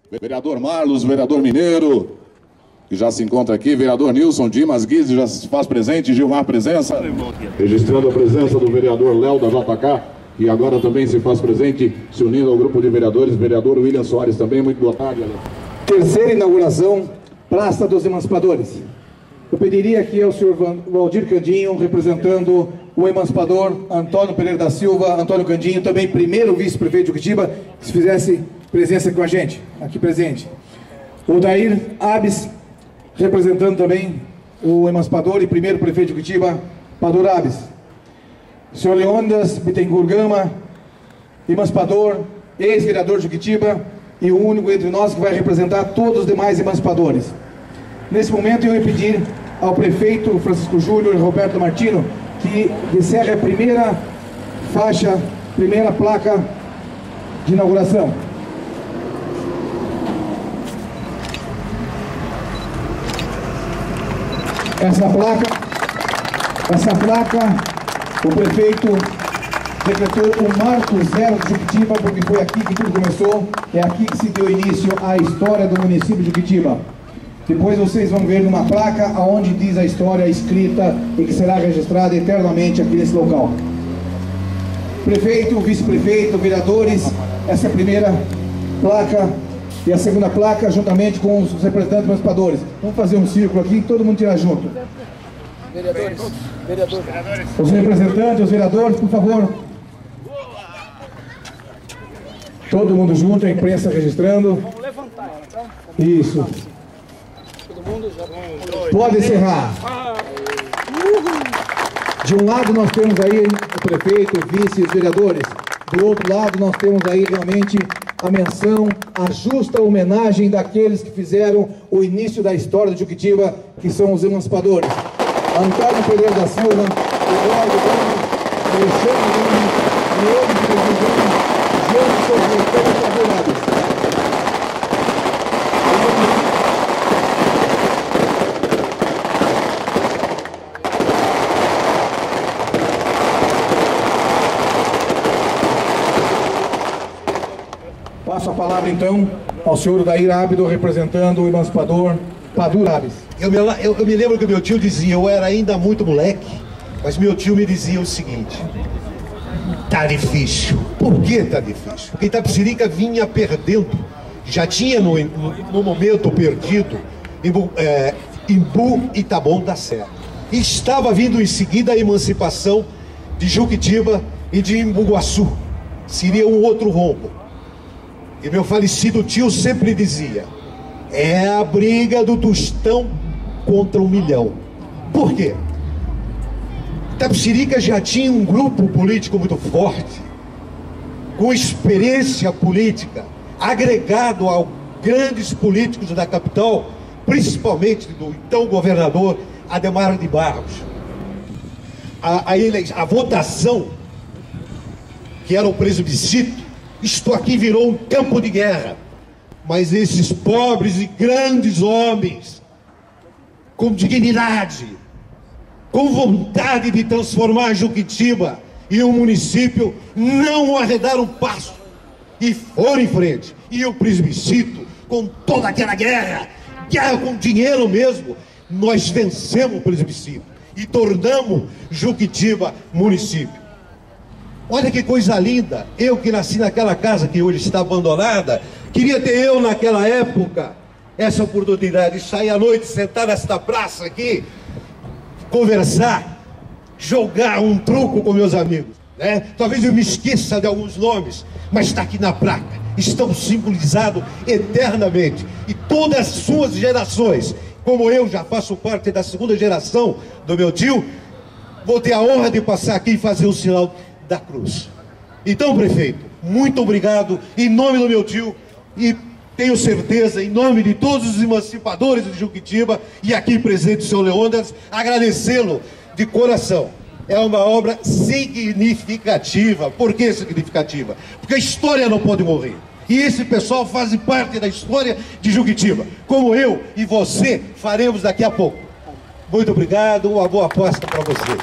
Vereador Marlos, vereador Mineiro, que já se encontra aqui, vereador Nilson Dimas Guise já se faz presente, Gilmar presença, registrando a presença do vereador Léo da JK, e agora também se faz presente, se unindo ao grupo de vereadores, vereador William Soares também. Muito boa tarde, Léo. Terceira inauguração, Praça dos Emancipadores. Eu pediria aqui ao senhor Valdir Candinho, representando o emancipador Antônio Pereira da Silva, Antônio Candinho, também primeiro vice-prefeito de Juquitiba, que se fizesse presença com a gente, aqui presente. O Dair Abes, representando também o emancipador e primeiro prefeito de Juquitiba, Pador Abes. O senhor Leônidas Bittencourt Gama, emancipador, ex-vereador de Juquitiba, e o único entre nós que vai representar todos os demais emancipadores. Nesse momento eu ia pedir ao prefeito Francisco Júnior e Roberto Martino que encerre a primeira faixa, primeira placa de inauguração. Essa placa, o prefeito decretou o marco zero de Juquitiba, porque foi aqui que tudo começou, é aqui que se deu início à história do município de Juquitiba. Depois vocês vão ver numa placa onde diz a história escrita e que será registrada eternamente aqui nesse local. Prefeito, vice-prefeito, vereadores, essa é a primeira placa e a segunda placa juntamente com os representantes emancipadores. Vamos fazer um círculo aqui, todo mundo tirar junto. Vereadores. Os representantes, os vereadores, por favor. Todo mundo junto, a imprensa registrando. Vamos levantar ela, tá? Isso. Todo mundo já. Pode encerrar. De um lado nós temos aí o prefeito, o vice e os vereadores. Do outro lado nós temos aí realmente a menção, a justa homenagem daqueles que fizeram o início da história de Juquitiba, que são os emancipadores. Antônio Pereira da Silva, Eduardo Gomes, Alexandre Gomes, Leandro Gomes, Jameson Voltaire Favoráveis. Passo a palavra então ao senhor Dair Ábido, representando o emancipador Pador Abes. Eu me lembro que meu tio dizia, eu era ainda muito moleque, mas meu tio me dizia o seguinte: tá difícil. Por que tá difícil? Porque Itapecerica vinha perdendo, já tinha no momento perdido Imbu e Taboão da Serra. E estava vindo em seguida a emancipação de Juquitiba e de Imbuguaçu. Seria um outro rombo. E meu falecido tio sempre dizia: é a briga do tostão contra 1 milhão. Por quê? Itapecerica já tinha um grupo político muito forte, com experiência política, agregado a grandes políticos da capital, principalmente do então governador Ademar de Barros. A votação, que era o plebiscito, isto aqui virou um campo de guerra. Mas esses pobres e grandes homens, com dignidade, com vontade de transformar Juquitiba em um município, não arredaram um passo e foram em frente. E o plebiscito, com toda aquela guerra com dinheiro mesmo, nós vencemos o plebiscito e tornamos Juquitiba município. Olha que coisa linda, eu que nasci naquela casa que hoje está abandonada, queria ter eu naquela época essa oportunidade de sair à noite, sentar nesta praça aqui, conversar, jogar um truco com meus amigos, né? Talvez eu me esqueça de alguns nomes, mas está aqui na placa, estão simbolizados eternamente. E todas as suas gerações, como eu já faço parte da segunda geração do meu tio, vou ter a honra de passar aqui e fazer o sinal da cruz. Então, prefeito, muito obrigado em nome do meu tio, e tenho certeza, em nome de todos os emancipadores de Juquitiba e aqui presente o senhor Leônidas, agradecê-lo de coração. É uma obra significativa. Por que significativa? Porque a história não pode morrer. E esse pessoal faz parte da história de Juquitiba, como eu e você faremos daqui a pouco. Muito obrigado, uma boa aposta para vocês.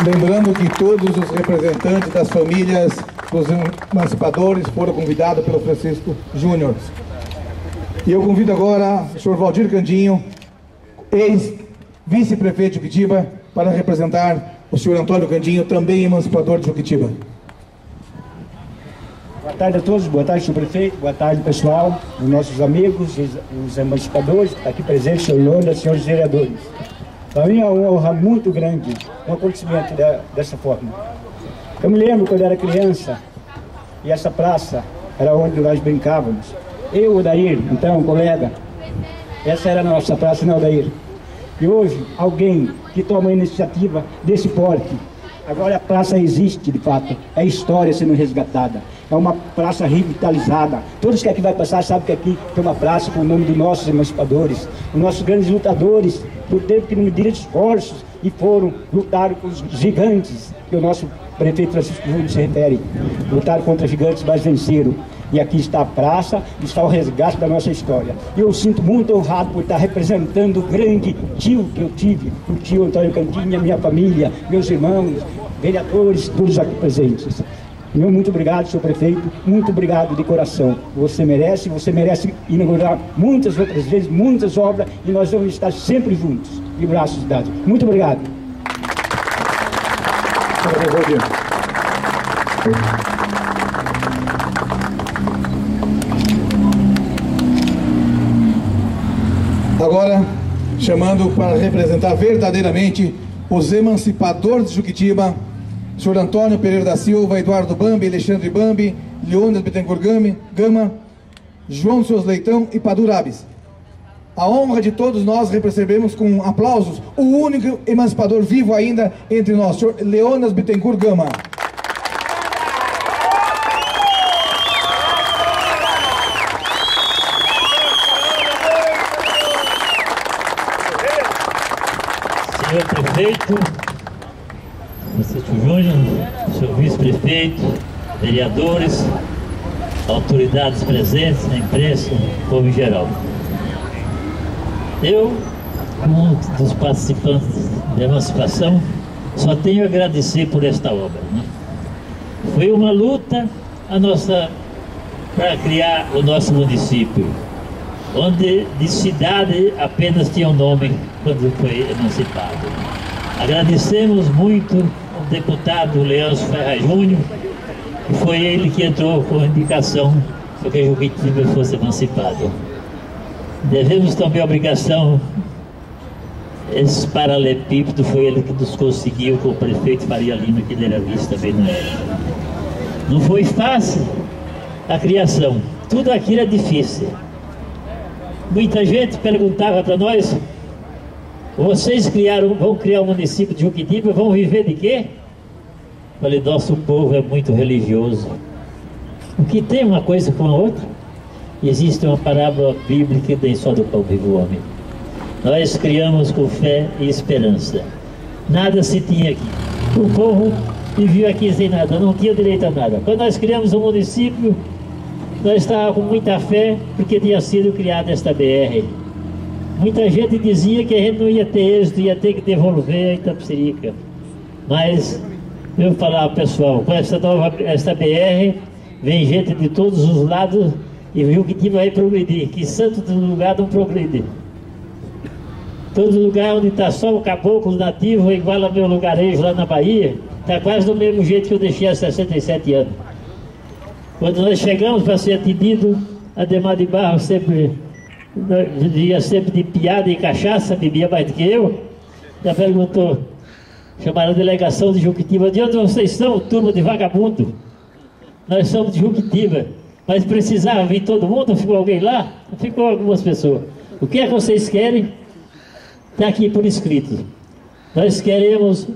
Lembrando que todos os representantes das famílias dos emancipadores foram convidados pelo Francisco Júnior. E eu convido agora o senhor Valdir Candinho, ex-vice-prefeito de Juquitiba, para representar o senhor Antônio Candinho, também emancipador de Juquitiba. Boa tarde a todos, boa tarde, senhor prefeito, boa tarde, pessoal, os nossos amigos, os emancipadores que estão aqui presentes, senhor Leônidas, senhores vereadores. Para mim é uma honra muito grande um acontecimento dessa forma. Eu me lembro quando era criança, e essa praça era onde nós brincávamos. Eu, Odair, então, colega, essa era a nossa praça, não, Odair? E hoje, alguém que toma a iniciativa desse porte, agora a praça existe de fato, é história sendo resgatada, é uma praça revitalizada. Todos que aqui vai passar sabem que aqui tem uma praça com o nome dos nossos emancipadores, os nossos grandes lutadores, do tempo que não mediram esforços e lutaram com os gigantes, que o nosso prefeito Francisco Júnior se refere, lutaram contra gigantes, mas venceram. E aqui está a praça, está o resgate da nossa história. E eu sinto muito honrado por estar representando o grande tio que eu tive, o tio Antônio Candinho, a minha família, meus irmãos, vereadores, todos aqui presentes. Meu muito obrigado, senhor prefeito, muito obrigado de coração. Você merece inaugurar muitas outras vezes, muitas obras, e nós vamos estar sempre juntos, de braços dados. Muito obrigado. Agora, chamando para representar verdadeiramente os emancipadores de Juquitiba, senhor Antônio Pereira da Silva, Eduardo Bambi, Alexandre Bambi, Leônidas Bittencourt Gama, João Souza Leitão e Padu Abis. A honra de todos nós recebemos com aplausos o único emancipador vivo ainda entre nós, senhor Leônidas Bittencourt Gama. Senhor prefeito, Francisco Júnior, senhor vice-prefeito, vereadores, autoridades presentes na imprensa, povo em geral. Eu, como um dos participantes da emancipação, só tenho a agradecer por esta obra, né? Foi uma luta para criar o nosso município, onde de cidade apenas tinha um nome quando foi emancipado. Agradecemos muito ao deputado Leandro Ferra Júnior, que foi ele que entrou com a indicação para que Juquitiba fosse emancipado. Devemos também a obrigação, esse paralelepípedo foi ele que nos conseguiu com o prefeito Faria Lima, que ele era vice também na época. Não foi fácil a criação, tudo aquilo é difícil. Muita gente perguntava para nós: vocês vão criar o município de Juquitiba, vão viver de quê? Falei, nosso povo é muito religioso. O que tem uma coisa com a outra? Existe uma parábola bíblica, nem só do pão vive o homem. Nós criamos com fé e esperança. Nada se tinha aqui. O povo vivia aqui sem nada, não tinha direito a nada. Quando nós criamos o município, nós estávamos com muita fé, porque tinha sido criada esta BR. Muita gente dizia que a gente não ia ter êxito, ia ter que devolver a Itapecerica. Mas eu falava, pessoal, com esta BR, vem gente de todos os lados e viu que vai progredir, que santo do lugar não progride. Todo lugar onde está só o caboclo nativo, igual ao meu lugarejo lá na Bahia, está quase do mesmo jeito que eu deixei há 67 anos. Quando nós chegamos para ser atendido, Ademar de Barro sempre ia sempre de piada e cachaça, bebia mais do que eu. Já perguntou, chamaram a delegação de Juquitiba: de onde vocês são, turma de vagabundo? Nós somos de Juquitiba. Mas precisava vir todo mundo? Ficou alguém lá? Ficou algumas pessoas. O que é que vocês querem? Está aqui por escrito. Nós queremos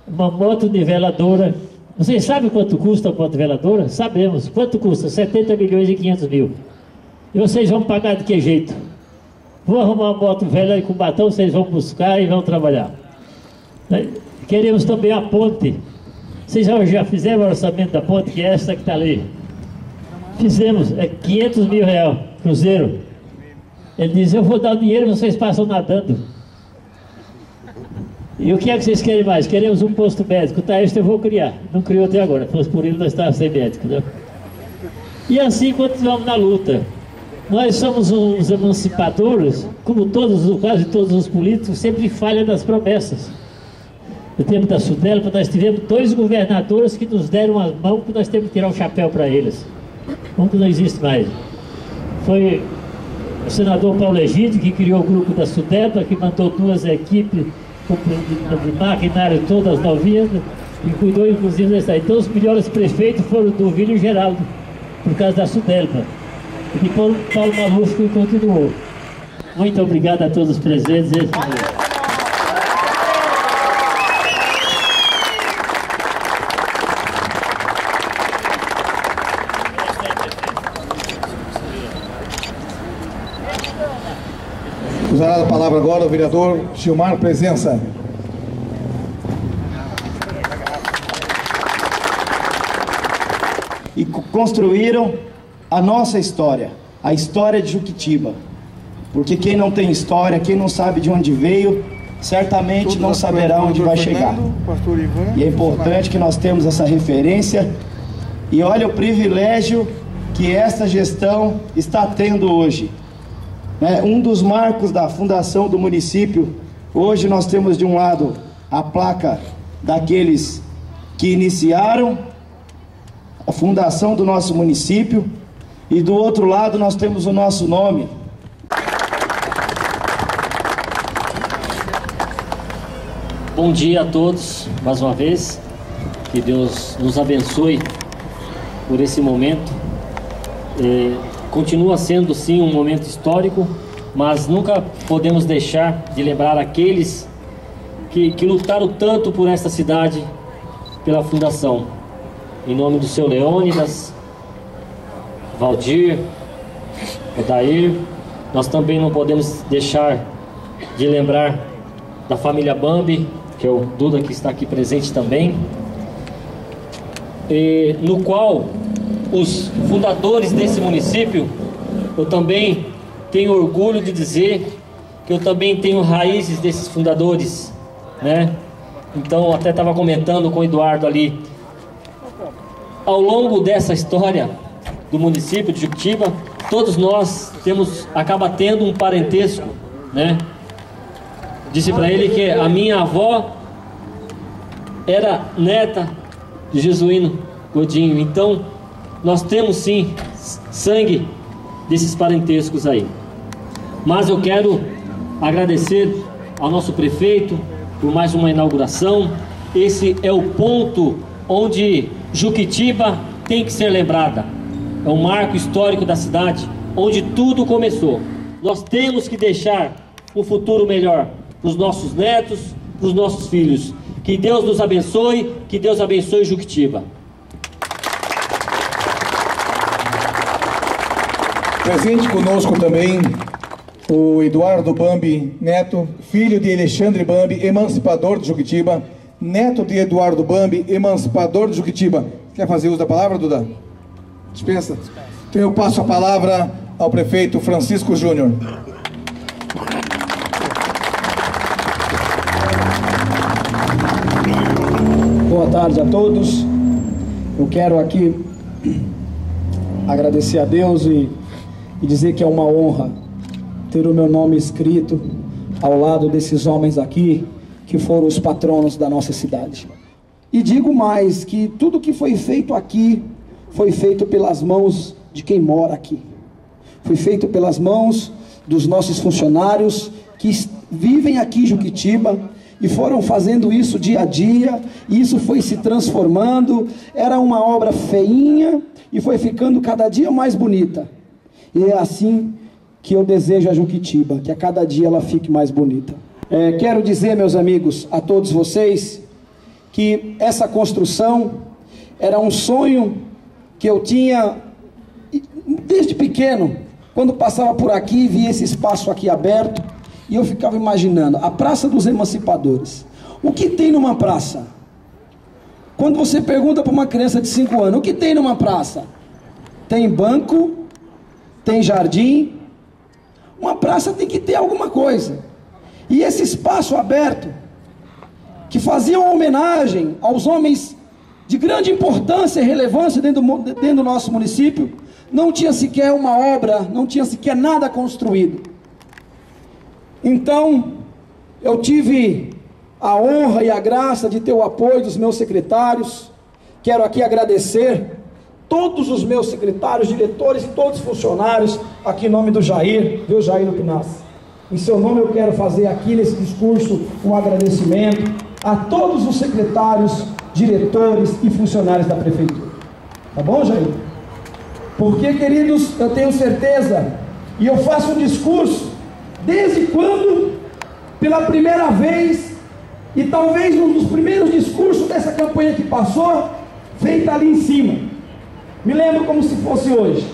uma moto niveladora. Vocês sabem quanto custa a moto niveladora? Sabemos. Quanto custa? 70 milhões e 500 mil. E vocês vão pagar de que jeito? Vou arrumar uma moto velha e com batom, vocês vão buscar e vão trabalhar. Queremos também a ponte. Vocês já fizeram o orçamento da ponte, que é essa que está ali? Fizemos, é 500 mil reais, cruzeiro. Ele diz, eu vou dar o dinheiro, vocês passam nadando. E o que é que vocês querem mais? Queremos um posto médico. Tá, este eu vou criar. Não criou até agora. Se fosse por ele, nós estávamos sem médico, né? E assim continuamos na luta. Nós somos uns emancipadores, como quase todos os políticos, sempre falham nas promessas. No tempo da Sudelpa, nós tivemos 2 governadores que nos deram as mãos, que nós temos que tirar o chapéu para eles. Um que não existe mais. Foi o senador Paulo Egídio, que criou o grupo da Sudelpa, que mandou 2 equipes de maquinário todas novinhas, e cuidou inclusive dessa. Então os melhores prefeitos foram do Vilho e Geraldo, por causa da Sudelpa. E depois Paulo Maluf que continuou. Muito obrigado a todos os presentes. Usará a palavra agora o vereador Gilmar Presença. E construíram a nossa história, a história de Juquitiba. Porque quem não tem história, quem não sabe de onde veio, certamente não saberá onde vai chegar. E é importante que nós temos essa referência. E olha o privilégio que essa gestão está tendo hoje. Um dos marcos da fundação do município, hoje nós temos de um lado a placa daqueles que iniciaram a fundação do nosso município, e do outro lado nós temos o nosso nome. Bom dia a todos, mais uma vez, que Deus nos abençoe por esse momento. Continua sendo sim um momento histórico, mas nunca podemos deixar de lembrar aqueles que lutaram tanto por esta cidade, pela fundação. Em nome do seu Leônidas, Valdir, Odair, nós também não podemos deixar de lembrar da família Bambi, que é o Duda que está aqui presente também, no qual os fundadores desse município, eu também tenho orgulho de dizer que eu também tenho raízes desses fundadores, né? Então, até estava comentando com o Eduardo ali, ao longo dessa história do município de Juquitiba, todos nós acaba tendo um parentesco, né? Disse para ele que a minha avó era neta de Jesuíno Godinho, então nós temos sim sangue desses parentescos aí. Mas eu quero agradecer ao nosso prefeito por mais uma inauguração. Esse é o ponto onde Juquitiba tem que ser lembrada. É um marco histórico da cidade, onde tudo começou. Nós temos que deixar um futuro melhor para os nossos netos, para os nossos filhos. Que Deus nos abençoe, que Deus abençoe Juquitiba. Presente conosco também o Eduardo Bambi Neto, filho de Alexandre Bambi, emancipador de Juquitiba, neto de Eduardo Bambi, emancipador de Juquitiba. Quer fazer uso da palavra, Duda? Dispensa? Então eu passo a palavra ao prefeito Francisco Júnior. Boa tarde a todos. Eu quero aqui agradecer a Deus e dizer que é uma honra ter o meu nome escrito ao lado desses homens aqui, que foram os patronos da nossa cidade. E digo mais, que tudo que foi feito aqui, foi feito pelas mãos de quem mora aqui. Foi feito pelas mãos dos nossos funcionários, que vivem aqui em Juquitiba, e foram fazendo isso dia a dia, e isso foi se transformando. Era uma obra feinha, e foi ficando cada dia mais bonita. E é assim que eu desejo a Juquitiba, que a cada dia ela fique mais bonita. Quero dizer, meus amigos, a todos vocês, que essa construção era um sonho que eu tinha desde pequeno, quando passava por aqui, via esse espaço aqui aberto, e eu ficava imaginando, a Praça dos Emancipadores. O que tem numa praça? Quando você pergunta para uma criança de 5 anos, o que tem numa praça? Tem banco, tem jardim. Uma praça tem que ter alguma coisa. E esse espaço aberto que faziam homenagem aos homens de grande importância e relevância dentro do nosso município, não tinha sequer uma obra, não tinha sequer nada construído. Então, eu tive a honra e a graça de ter o apoio dos meus secretários. Quero aqui agradecer todos os meus secretários, diretores e todos os funcionários, aqui em nome do Jair, viu, Jair Lupinas? Em seu nome eu quero fazer aqui nesse discurso um agradecimento a todos os secretários, diretores e funcionários da prefeitura. Tá bom, Jair? Porque, queridos, eu tenho certeza, e eu faço um discurso desde quando, pela primeira vez, e talvez um dos primeiros discursos dessa campanha que passou, feita ali em cima. Me lembro como se fosse hoje.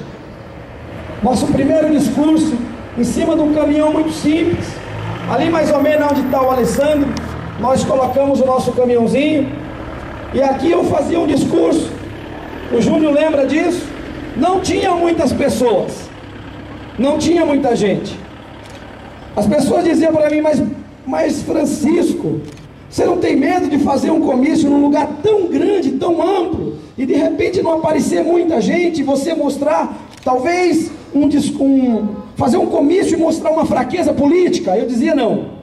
Nosso primeiro discurso, em cima de um caminhão muito simples, ali mais ou menos onde está o Alessandro, nós colocamos o nosso caminhãozinho, e aqui eu fazia um discurso, o Júnior lembra disso, não tinha muitas pessoas, não tinha muita gente. As pessoas diziam para mim, mas Francisco, você não tem medo de fazer um comício num lugar tão grande, tão amplo, e de repente não aparecer muita gente, e você mostrar, talvez, fazer um comício e mostrar uma fraqueza política? Eu dizia, não.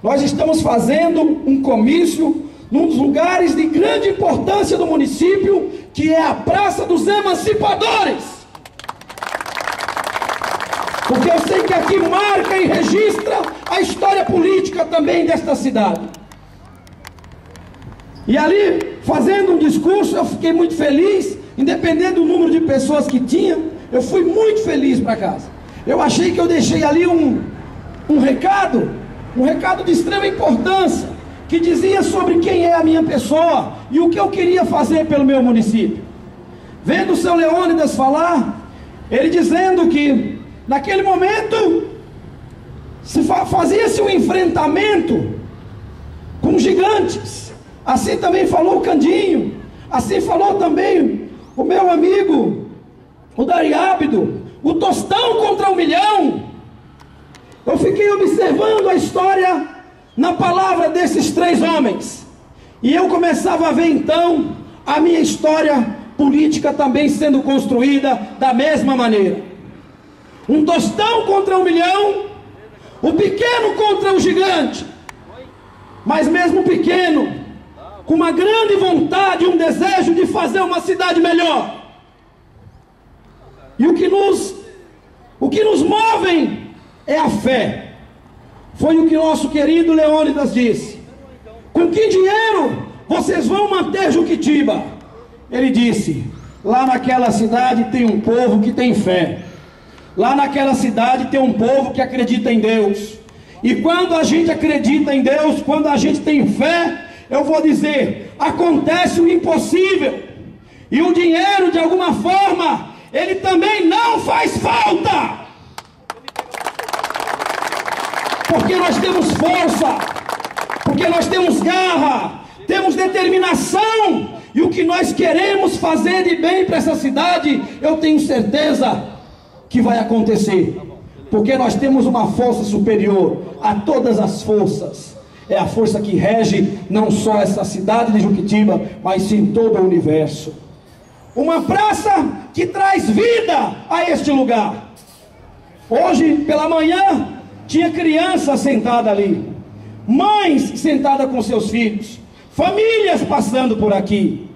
Nós estamos fazendo um comício num dos lugares de grande importância do município, que é a Praça dos Emancipadores. Porque eu sei que aqui marca e registra a história política também desta cidade. E ali, fazendo um discurso, eu fiquei muito feliz, independente do número de pessoas que tinha, eu fui muito feliz para casa. Eu achei que eu deixei ali um recado de extrema importância, que dizia sobre quem é a minha pessoa e o que eu queria fazer pelo meu município. Vendo o seu Leônidas falar, ele dizendo que naquele momento fazia-se um enfrentamento com gigantes. Assim também falou o Candinho, assim falou também o meu amigo, o Dariábido, o Tostão contra 1 milhão. Eu fiquei observando a história na palavra desses 3 homens, e eu começava a ver então a minha história política também sendo construída da mesma maneira. Um Tostão contra 1 milhão, o pequeno contra o gigante, mas mesmo pequeno, com uma grande vontade, um desejo de fazer uma cidade melhor. E o que nos move é a fé. Foi o que nosso querido Leônidas disse. Com que dinheiro vocês vão manter Juquitiba? Ele disse, lá naquela cidade tem um povo que tem fé. Lá naquela cidade tem um povo que acredita em Deus. E quando a gente acredita em Deus, quando a gente tem fé, eu vou dizer, acontece o impossível. E o dinheiro, de alguma forma, ele também não faz falta. Porque nós temos força, porque nós temos garra, temos determinação, e o que nós queremos fazer de bem para essa cidade, eu tenho certeza que vai acontecer, porque nós temos uma força superior a todas as forças. É a força que rege não só essa cidade de Juquitiba, mas sim todo o universo. Uma praça que traz vida a este lugar. Hoje pela manhã tinha criança sentada ali, mães sentadas com seus filhos, famílias passando por aqui.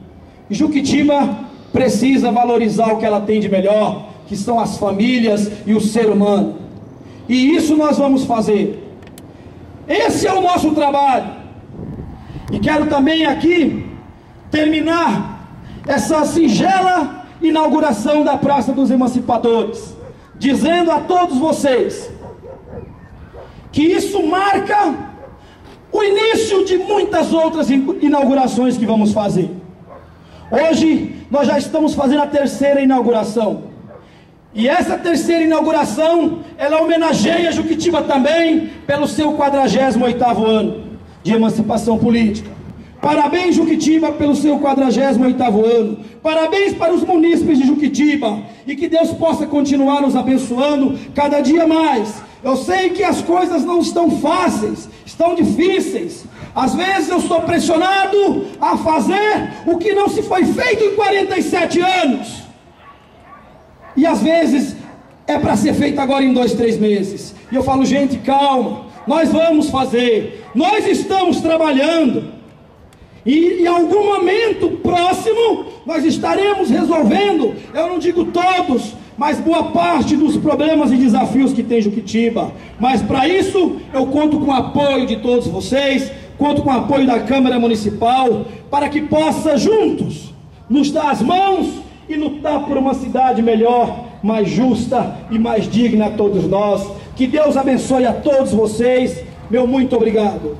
E Juquitiba precisa valorizar o que ela tem de melhor, que são as famílias e o ser humano. E isso nós vamos fazer. Esse é o nosso trabalho. E quero também aqui terminar essa singela inauguração da Praça dos Emancipadores, dizendo a todos vocês que isso marca o início de muitas outras inaugurações que vamos fazer. Hoje nós já estamos fazendo a 3ª inauguração. E essa 3ª inauguração, ela homenageia Juquitiba também pelo seu 48º ano de emancipação política. Parabéns, Juquitiba, pelo seu 48º ano. Parabéns para os munícipes de Juquitiba. E que Deus possa continuar nos abençoando cada dia mais. Eu sei que as coisas não estão fáceis, estão difíceis. Às vezes eu sou pressionado a fazer o que não se foi feito em 47 anos. E às vezes é para ser feito agora em 2, 3 meses. E eu falo, gente, calma, nós vamos fazer, nós estamos trabalhando. E em algum momento próximo nós estaremos resolvendo, eu não digo todos, mas boa parte dos problemas e desafios que tem Juquitiba. Mas para isso eu conto com o apoio de todos vocês, conto com o apoio da Câmara Municipal, para que possa juntos nos dar as mãos e lutar por uma cidade melhor, mais justa e mais digna a todos nós. Que Deus abençoe a todos vocês. Meu muito obrigado.